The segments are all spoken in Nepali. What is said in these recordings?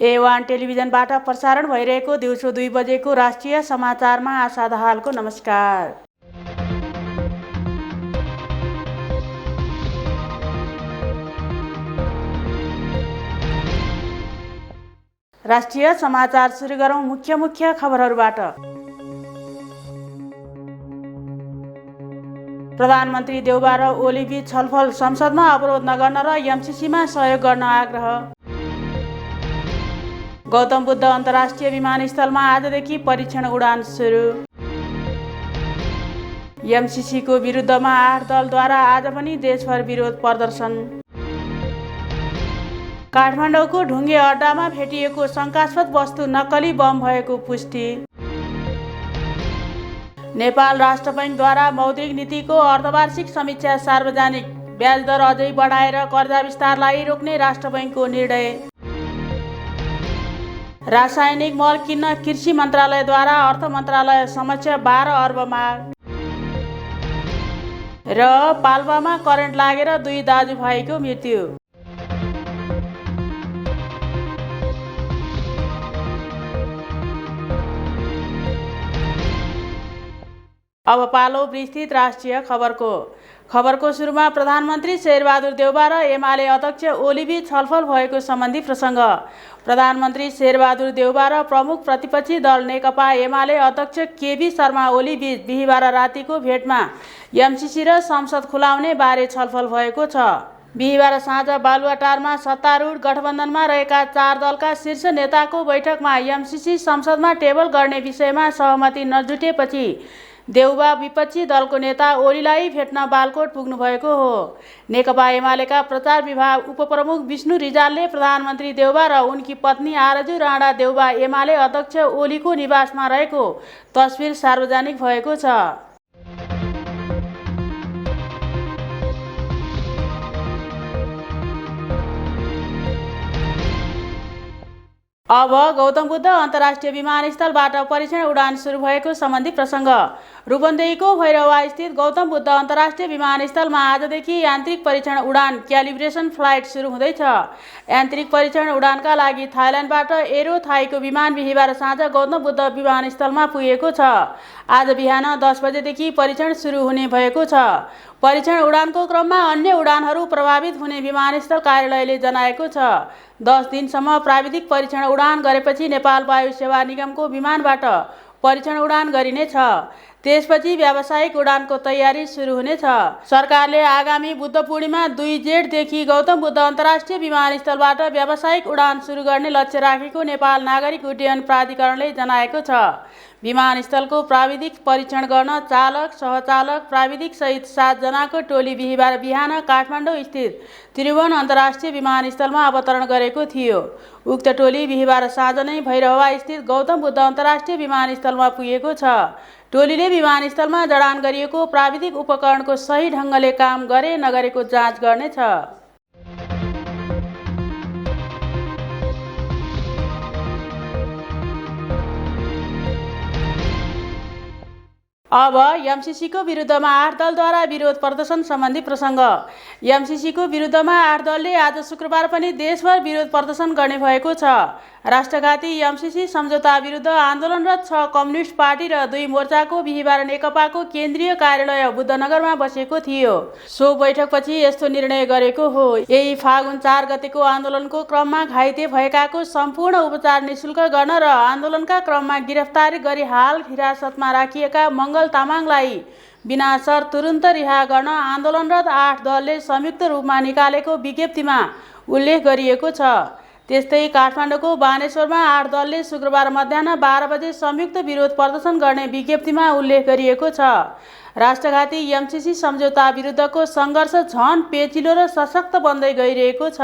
A1 टेलिभिजनबाट प्रसारण भइरहेको दिउँसो 2 बजेको राष्ट्रिय समाचारमा आशा दाहालको नमस्कार। राष्ट्रिय समाचार सुरु गरौं मुख्य खबरहरूबाट। प्रधानमन्त्री देउबा र ओली बीच छलफल, संसदमा अवरोध नगर्न र एमसीसीमा सहयोग गर्न आग्रह। गौतम बुद्ध अन्तर्राष्ट्रिय विमानस्थलमा आजदेखि परीक्षण उडान सुरु। एमसीसीको विरुद्धमा 8 दलद्वारा आज पनि देशभर विरोध प्रदर्शन। काठमाडौँको ढुङ्गे अड्डामा भेटिएको शङ्कास्पद वस्तु नक्कली बम भएको पुष्टि। नेपाल राष्ट्र बैंकद्वारा मौद्रिक नीतिको अर्धवार्षिक समीक्षा सार्वजनिक, ब्याज दर अझै बढाएर कर्जा विस्तारलाई रोक्ने राष्ट्र बैंकको निर्णय। रासायनिक मल किन्न कृषि मन्त्रालयद्वारा अर्थ मन्त्रालय समक्ष 12 अर्ब माग। र पाल्पामा करेन्ट लागेर 2 दाजुभाइको मृत्यु। अब पालो विस्तृत राष्ट्रिय खबरको सुरुमा प्रधानमन्त्री शेरबहादुर देउबा र एमाले अध्यक्ष ओली बीच छलफल भएको सम्बन्धी प्रसङ्ग। प्रधानमन्त्री शेरबहादुर देउबा र प्रमुख प्रतिपक्षी दल नेकपा एमाले अध्यक्ष केबी शर्मा ओली बीच बिहिबार रातिको भेटमा एमसीसी र संसद खुलाउने बारे छलफल भएको छ। बिहिबार साँझ बालुवाटारमा सत्तारूढ गठबन्धनमा रहेका 4 दलका शीर्ष नेताको बैठकमा एमसीसी संसदमा टेबल गर्ने विषयमा सहमति नजुटेपछि देउबा विपक्षी दलको नेता ओलीलाई भेट्न बालकोट पुग्नु भएको हो। नेकपा एमालेका प्रचार विभाग उपप्रमुख विष्णु रिजालले प्रधानमन्त्री देउबा र उनकी पत्नी आरजु राणा देउबा एमाले अध्यक्ष ओलीको निवासमा रहेको तस्बिर सार्वजनिक भएको छ। अब गौतम बुद्ध अन्तर्राष्ट्रिय विमानस्थलबाट परीक्षण उडान सुरु भएको सम्बन्धी प्रसङ्ग। रूपन्देहीको भैरवास्थित गौतम बुद्ध अन्तर्राष्ट्रिय विमानस्थलमा आजदेखि यान्त्रिक परीक्षण उडान क्यालिब्रेसन फ्लाइट सुरु हुँदैछ। यान्त्रिक परीक्षण उडानका लागि थाइल्यान्डबाट एरो थाईको विमान बिहिबार साँझ गौतम बुद्ध विमानस्थलमा पुगेको छ। आज बिहान 10 बजेदेखि परीक्षण सुरु हुने भएको छ। परीक्षण उडानको क्रममा अन्य उडानहरू प्रभावित हुने विमानस्थल कार्यालयले जनाएको छ। 10 दिनसम्म प्राविधिक परीक्षण उडान गरेपछि नेपाल वायु सेवा निगमको विमानबाट परीक्षण उडान गरिनेछ। त्यसपछि व्यावसायिक उडानको तयारी सुरु हुनेछ। सरकारले आगामी बुद्ध पूर्णिमा 2 जेठदेखि गौतम बुद्ध अन्तर्राष्ट्रिय विमानस्थलबाट व्यावसायिक उडान सुरु गर्ने लक्ष्य राखेको नेपाल नागरिक उड्डयन प्राधिकरणले जनाएको छ। विमानस्थलको प्राविधिक परीक्षण गर्न चालक, सहचालक, प्राविधिक सहित 7 जनाको टोली बिहिबार बिहान काठमाडौँ स्थित त्रिभुवन अन्तर्राष्ट्रिय विमानस्थलमा अवतरण गरेको थियो। उक्त टोली बिहिबार साँझ नै भैरहवा स्थित गौतम बुद्ध अन्तर्राष्ट्रिय विमानस्थलमा पुगेको छ। टोलीले विमानस्थलमा जडान गरिएको प्राविधिक उपकरणको सही ढङ्गले काम गरे नगरेको जाँच गर्नेछ। अब एमसीसीको विरुद्धमा 8 दलद्वारा विरोध प्रदर्शन सम्बन्धी प्रसङ्ग। एमसीसीको विरुद्धमा 8 दलले आज शुक्रबार पनि देशभर विरोध प्रदर्शन गर्ने भएको छ। राष्ट्रघाती एमसीसी सम्झौता विरुद्ध आन्दोलनरत 6 कम्युनिस्ट पार्टी र 2 मोर्चाको बिहिबार नेकपाको केन्द्रीय कार्यालय बुद्धनगरमा बसेको थियो। सो बैठकपछि यस्तो निर्णय गरेको हो। यही फागुन 4 गतेको आन्दोलनको क्रममा घाइते भएकाको सम्पूर्ण उपचार निशुल्क गर्न र आन्दोलनका क्रममा गिरफ्तार गरी हाल हिरासतमा राखिएका मङ्गल तामाङलाई बिना शर्त तुरुन्त रिहा गर्न आन्दोलनरत 8 दलले संयुक्त रूपमा निकालेको विज्ञप्तिमा उल्लेख गरिएको छ। त्यस्तै काठमाडौँको बानेश्वरमा 8 दलले शुक्रबार मध्याह 12 बजे संयुक्त विरोध प्रदर्शन गर्ने विज्ञप्तिमा उल्लेख गरिएको छ। राष्ट्रघाती एमसीसी सम्झौता विरुद्धको सङ्घर्ष झन पेचिलो र सशक्त बन्दै गइरहेको छ।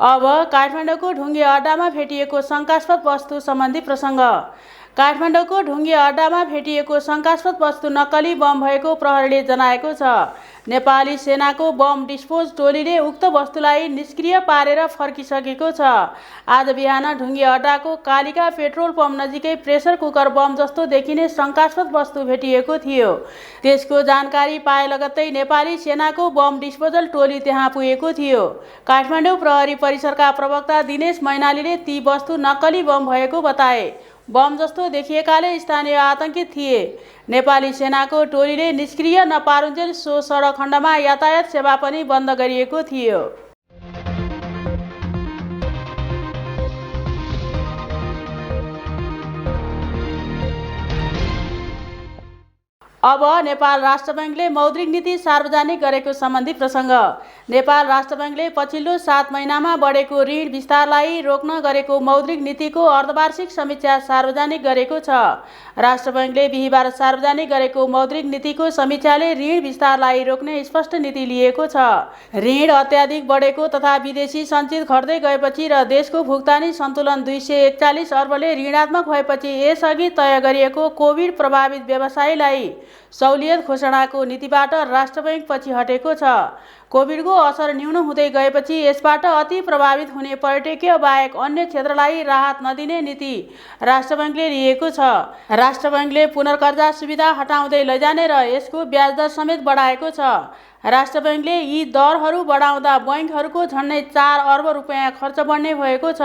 अब काठमाडौँको ढुङ्गे अड्डामा भेटिएको शङ्कास्पद वस्तु सम्बन्धी प्रसङ्ग। काठमाडौँको ढुङ्गे अड्डामा भेटिएको शङ्कास्पद वस्तु नक्कली बम भएको प्रहरीले जनाएको छ। नेपाली सेनाको बम डिस्पोज टोलीले उक्त वस्तुलाई निष्क्रिय पारेर फर्किसकेको छ। आज बिहान ढुङ्गे अड्डाको कालिका पेट्रोल पम्प नजिकै प्रेसर कुकर बम जस्तो देखिने शङ्कास्पद वस्तु भेटिएको थियो। त्यसको जानकारी पाए लगत्तै नेपाली सेनाको बम डिस्पोजल टोली त्यहाँ पुगेको थियो। काठमाडौँ प्रहरी परिसरका प्रवक्ता दिनेश मैनालीले ती वस्तु नक्कली बम भएको बताए। बम जस्तो देखिएकाले स्थानीय आतंकित थिए। नेपाली सेनाको टोलीले निष्क्रिय नपारुन्जेल सो सडक खण्डमा यातायात सेवा पनि बन्द गरिएको थियो। अब नेपाल राष्ट्र बैंकले मौद्रिक नीति सार्वजनिक गरेको सम्बन्धी प्रसङ्ग। नेपाल राष्ट्र बैंकले पछिल्लो 7 महिनामा बढेको ऋण विस्तारलाई रोक्न गरेको मौद्रिक नीतिको अर्धवार्षिक समीक्षा सार्वजनिक गरेको छ। राष्ट्र बैंकले बिहिबार सार्वजनिक गरेको मौद्रिक नीतिको समीक्षाले ऋण विस्तारलाई रोक्ने स्पष्ट नीति लिएको छ। ऋण अत्याधिक बढेको तथा विदेशी सञ्चित घट्दै गएपछि र देशको भुक्तानी सन्तुलन 241 अर्बले ऋणात्मक भएपछि यसअघि तय गरिएको कोभिड प्रभावित व्यवसायलाई सहुलियत घोषणाको नीतिबाट राष्ट्र बैंक पछि हटेको छ। कोभिडको असर न्यून हुँदै गएपछि यसबाट अति प्रभावित हुने पर्यटकीय बाहेक अन्य क्षेत्रलाई राहत नदिने नीति राष्ट्र बैंकले लिएको छ। राष्ट्र बैंकले पुनर्कर्जा सुविधा हटाउँदै लैजाने र यसको ब्याज दर समेत बढाएको छ। राष्ट्र बैंकले यी दरहरू बढाउँदा बैंकहरूको झन्डै 4 अर्ब रुपियाँ खर्च बढ्ने भएको छ।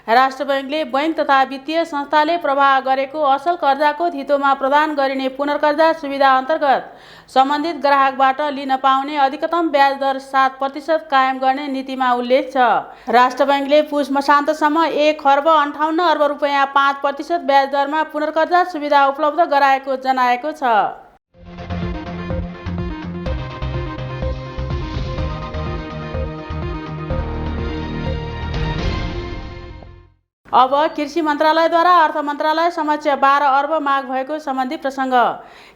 राष्ट्र बैंकले बैंक तथा वित्तीय संस्थाले प्रवाह गरेको असल कर्जाको धितोमा प्रदान गरिने पुनर्कर्जा सुविधा अन्तर्गत सम्बन्धित ग्राहकबाट लिन पाउने अधिकतम ब्याज दर 7% कायम गर्ने नीतिमा उल्लेख छ। राष्ट्र बैंकले पुस मसान्तसम्म 1 खर्ब 58 अर्ब रुपियाँ 5% ब्याज दरमा पुनर्कर्जा सुविधा उपलब्ध गराएको जनाएको छ। अब कृषि मन्त्रालयद्वारा अर्थ मन्त्रालय समक्ष 12 अर्ब माग भएको सम्बन्धी प्रसङ्ग।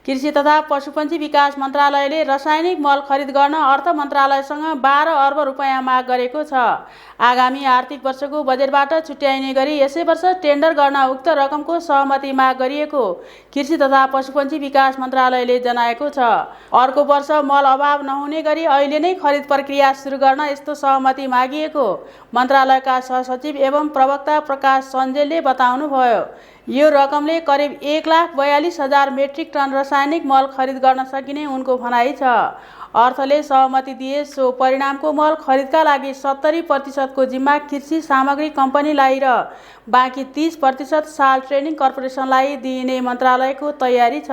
कृषि तथा पशुपन्छी विकास मन्त्रालयले रासायनिक मल खरिद गर्न अर्थ मन्त्रालयसँग 12 अर्ब रुपियाँ माग गरेको छ। आगामी आर्थिक वर्षको बजेटबाट छुट्याइने गरी यसै वर्ष टेन्डर गर्न उक्त रकमको सहमति माग गरिएको कृषि तथा पशुपन्छी विकास मन्त्रालयले जनाएको छ। अर्को वर्ष मल अभाव नहुने गरी अहिले नै खरिद प्रक्रिया सुरु गर्न यस्तो सहमति मागिएको मन्त्रालयका सहसचिव एवं प्रवक्ता प्रकाश सञ्जेलले बताउनुभयो। यो रकमले करिब 1,42,000 मेट्रिक टन रासायनिक मल खरिद गर्न सकिने उनको भनाइ छ। अर्थले सहमति दिए सो परिणामको मल खरिदका लागि 70% को जिम्मा कृषि सामग्री कम्पनीलाई र बाँकी 30% साल ट्रेडिङ कर्पोरेसनलाई दिइने मन्त्रालयको तयारी छ।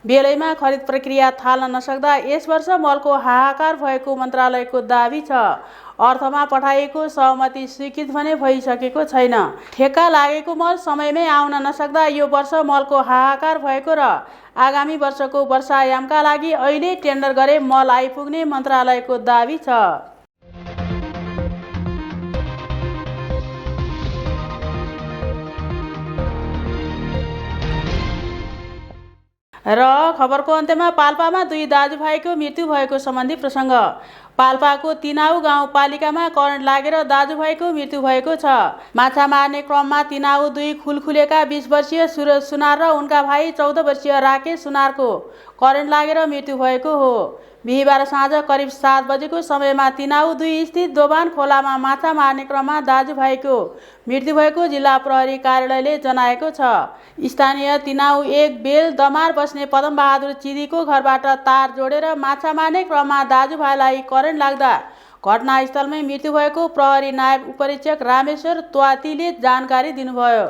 बेलैमा खरिद प्रक्रिया थाल्न नसक्दा यस वर्ष मलको हाहाकार भएको मन्त्रालयको दाबी छ। अर्थमा पठाइएको सहमति स्वीकृत भने भइसकेको छैन। ठेक्का लागेको मल समयमै आउन नसक्दा यो वर्ष मलको हाहाकार भएको र आगामी वर्षको वर्षायामका लागि अहिले टेन्डर गरे मल आइपुग्ने मन्त्रालयको दाबी छ। र खबरको अन्त्यमा पाल्पामा 2 दाजुभाइको मृत्यु भएको सम्बन्धी प्रसङ्ग। पाल्पाको तिनाउ गाउँपालिकामा करेन्ट लागेर दाजुभाइको मृत्यु भएको छ। माछा मार्ने क्रममा तिनाउ 2 खुलखुलेका 20 वर्षीय सुरज सुनार र उनका भाइ 14 वर्षीय राकेश सुनारको करेन्ट लागेर मृत्यु भएको हो। बिहिबार साँझ करिब 7 बजेको समयमा तिनाउ 2 स्थित दोभान खोलामा माछा मार्ने क्रममा दाजुभाइको मृत्यु भएको जिल्ला प्रहरी कार्यालयले जनाएको छ। स्थानीय तिनाउ 1 बेल दमार बस्ने पदमबहादुर चिदीको घरबाट तार जोडेर माछा मार्ने क्रममा दाजुभाइलाई करेन्ट लाग्दा घटनास्थलमै मृत्यु भएको प्रहरी नायब उपरीक्षक रामेश्वर त्वातीले जानकारी दिनुभयो।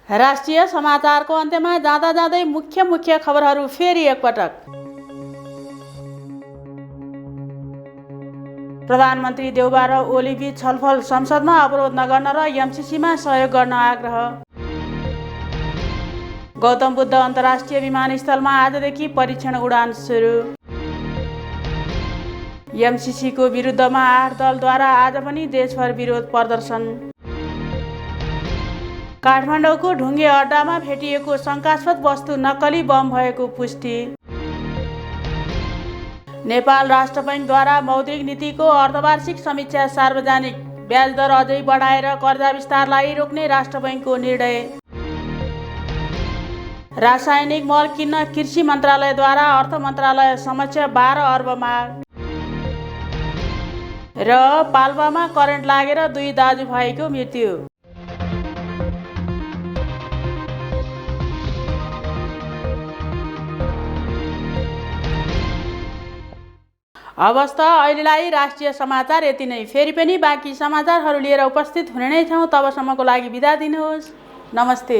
राष्ट्रिय समाचारको अन्त्यमा जाँदा जाँदै मुख्य खबरहरू फेरि एकपटक। प्रधानमन्त्री देउबा र ओली बीच छलफल, संसदमा अवरोध नगर्न र एमसीसीमा सहयोग गर्न आग्रह। गौतम बुद्ध अन्तर्राष्ट्रिय विमानस्थलमा आजदेखि परीक्षण उडान सुरु। एमसीसीको विरुद्धमा 8 दलद्वारा आज पनि देशभर विरोध प्रदर्शन। काठमाडौँको ढुङ्गे अड्डामा भेटिएको शङ्कास्पद वस्तु नक्कली बम भएको पुष्टि। नेपाल राष्ट्र बैंकद्वारा मौद्रिक नीतिको अर्धवार्षिक समीक्षा सार्वजनिक, ब्याज दर अझै बढाएर कर्जा विस्तारलाई रोक्ने राष्ट्र बैंकको निर्णय। रासायनिक मल किन्न कृषि मन्त्रालयद्वारा अर्थ मन्त्रालय समक्ष 12 अर्ब माग। र पाल्पामा करेन्ट लागेर 2 दाजुभाइको मृत्यु। अवस्था अहिलेलाई राष्ट्रिय समाचार यति नै। फेरि पनि बाँकी समाचारहरू लिएर उपस्थित हुने नै छौँ। तबसम्मको लागि बिदा दिनुहोस्। नमस्ते।